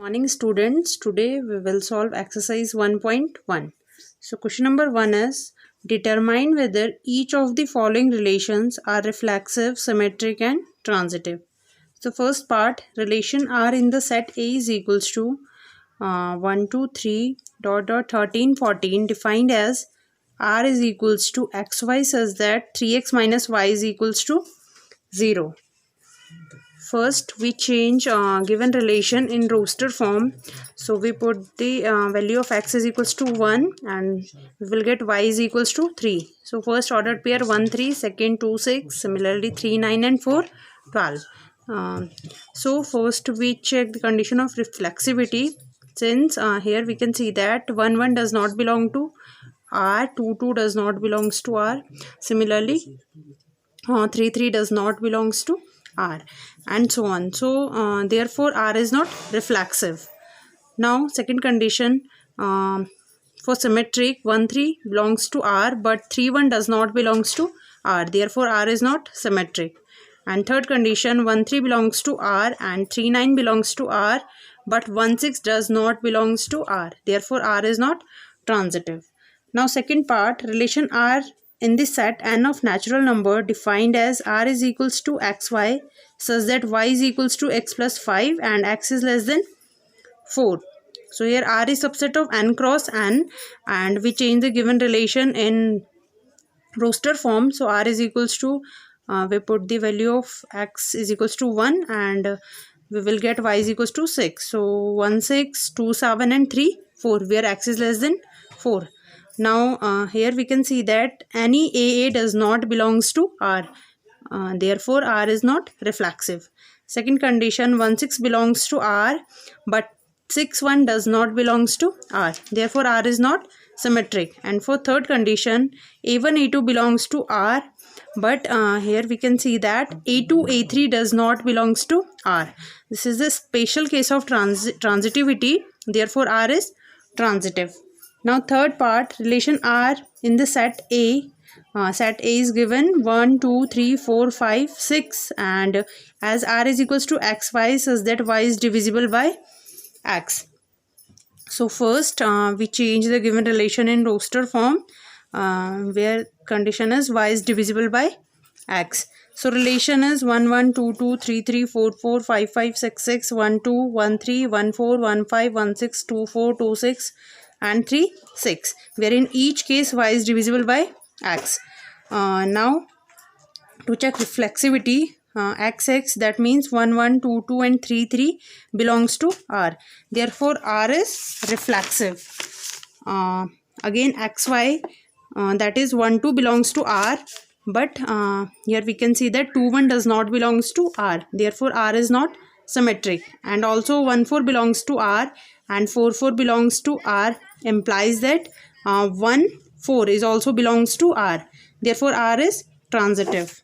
Morning students, today we will solve exercise 1.1. So question number 1 is determine whether each of the following relations are reflexive, symmetric and transitive. So first part, relation R in the set A is equals to 1, 2, 3, dot, dot, 13, 14 defined as R is equals to xy such that 3x minus y is equals to 0. First, we change given relation in roster form. So we put the value of x is equals to 1 and we will get y is equals to 3. So first ordered pair 1, 3, second 2, 6, similarly 3, 9 and 4, 12. So first we check the condition of reflexivity. Since here we can see that 1, 1 does not belong to R, 2, 2 does not belongs to R. Similarly, 3, 3 does not belongs to R and so on. So therefore R is not reflexive. Now second condition, for symmetric 1, 3 belongs to R but 3, 1 does not belongs to R. Therefore R is not symmetric. And third condition, 1, 3 belongs to R and 3, 9 belongs to R but 1, 6 does not belongs to R. Therefore R is not transitive. Now second part, relation R in the set n of natural number defined as R is equals to xy such that y is equals to x plus 5 and x is less than 4. So here R is subset of n cross n and we change the given relation in roster form. So R is equals to, we put the value of x is equals to 1 and we will get y is equals to 6. So 1, 6, 2, 7 and 3, 4 where x is less than 4. Now here we can see that any AA does not belongs to R. Therefore R is not reflexive. Second condition, 1, 6 belongs to R but 6, 1 does not belongs to R. Therefore R is not symmetric. And for third condition, A1, A2 belongs to R but here we can see that A2, A3 does not belongs to R. This is the special case of transitivity. Therefore R is transitive. Now third part, relation R in the set A. Set A is given 1, 2, 3, 4, 5, 6 and as R is equals to xy such that y is divisible by x. So first we change the given relation in roster form where condition is y is divisible by x. So relation is 1, 1, 2, 2, 3, 3, 4, 4, 5, 5, 6, 6, 1, 2, 1, 3, 1, 4, 1, 5, 1, 6, 2, 4, 2, 6 and 3, 6 where in each case y is divisible by x. Now to check reflexivity, x that means 1, 1, 2, 2 and 3, 3 belongs to R. Therefore R is reflexive. Again xy that is 1, 2 belongs to R but here we can see that 2, 1 does not belongs to R. Therefore R is not symmetric. And also 1, 4 belongs to R and 4, 4 belongs to R implies that 1, 4 is also belongs to R. Therefore R is transitive.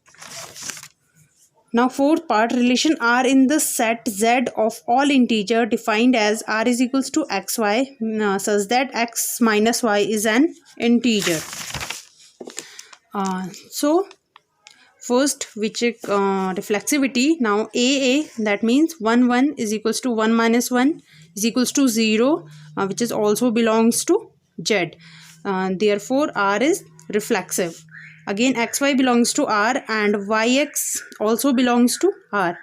Now fourth part, relation R in the set Z of all integer defined as R is equals to xy such that x minus y is an integer. So first we check reflexivity. Now AA that means 1, 1 is equals to 1 minus 1 is equals to 0 which is also belongs to Z. Therefore R is reflexive. Again xy belongs to R and yx also belongs to R.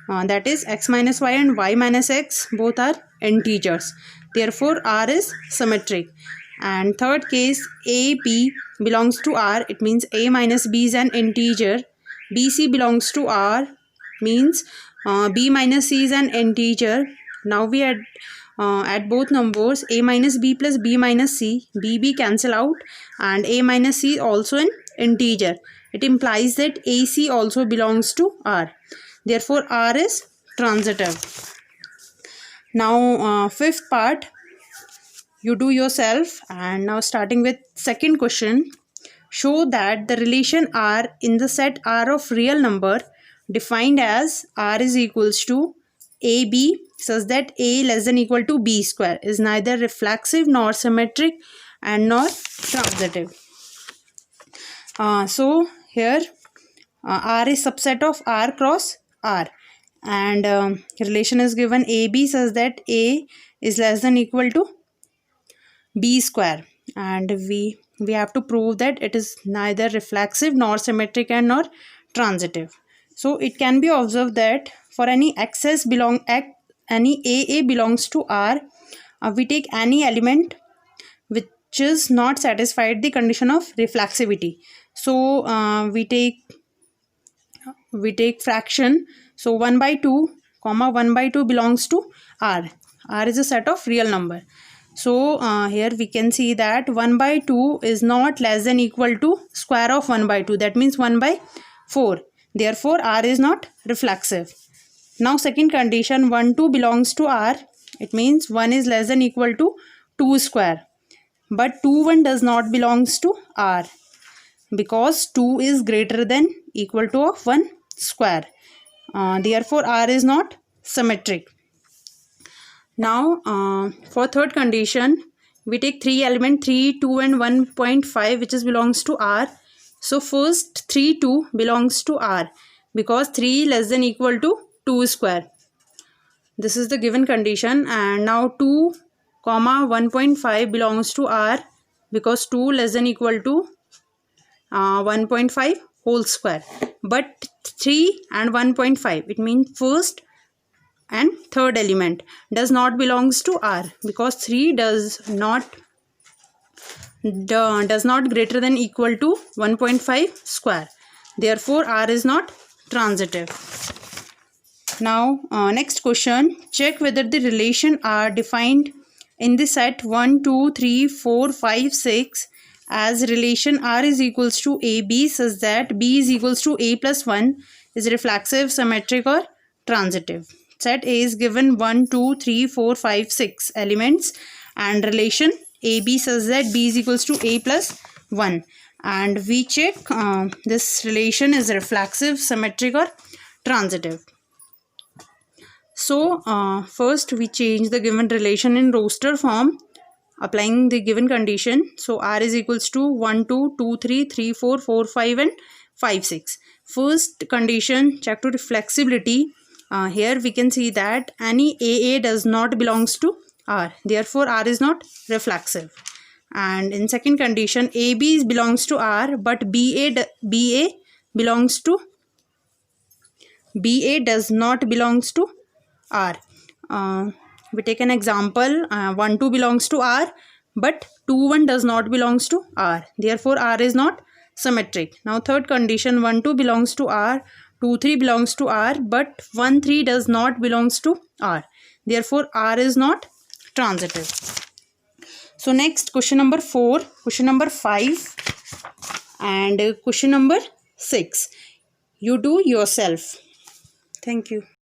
That is x minus y and y minus x both are integers. Therefore R is symmetric. And third case, A, B belongs to R. It means A minus B is an integer. B, C belongs to R means B minus C is an integer. Now we add both numbers A minus B plus B minus C. B, B cancel out and A minus C also an integer. It implies that AC also belongs to R. Therefore R is transitive. Now fifth part you do yourself. And now starting with second question, show that the relation R in the set R of real number defined as R is equals to AB such that A less than equal to B square is neither reflexive nor symmetric and nor transitive. So here R is subset of R cross R and relation is given AB such that A is less than equal to B square, and we have to prove that it is neither reflexive nor symmetric and nor transitive. So it can be observed that for any any AA belongs to R, we take any element which is not satisfied the condition of reflexivity. So we take fraction. So 1 by 2 comma 1 by 2 belongs to R. R is a set of real number. So here we can see that 1 by 2 is not less than equal to square of 1 by 2. That means 1 by 4. Therefore R is not reflexive. Now second condition, 1 2 belongs to R. It means 1 is less than equal to 2 square. But 2 1 does not belongs to R, because 2 is greater than equal to of 1 square. Therefore R is not symmetric. Now for third condition, we take 3 element 3, 2 and 1.5 which is belongs to R. So first 3 2 belongs to R because 3 less than equal to 2 square. This is the given condition. And now 2 comma 1.5 belongs to R because 2 less than equal to 1.5 whole square. But 3 and 1.5, it means first and third element does not belongs to R because 3 does not greater than equal to 1.5 square. Therefore R is not transitive. Now next question, check whether the relation are defined in the set 1 2 3 4 5 6 as relation R is equals to AB such that B is equals to A plus 1 is reflexive, symmetric or transitive. Set A is given 1 2 3 4 5 6 elements and relation AB such that B is equals to A plus 1, and we check this relation is reflexive, symmetric or transitive. So first we change the given relation in roster form applying the given condition. So R is equals to 1 2 2 3 3 4 4 5 and 5 6. First condition, check to reflexibility. Here we can see that any AA does not belongs to R, therefore R is not reflexive. And in second condition, AB belongs to R but BA belongs to BA does not belongs to R. We take an example, 1 2 belongs to R but 2 1 does not belongs to R, therefore R is not symmetric. Now third condition, 1 2 belongs to R, 2 3 belongs to R but 1 3 does not belongs to R, therefore R is not transitive. So next question number 4, question number 5 and question number 6 you do yourself. Thank you.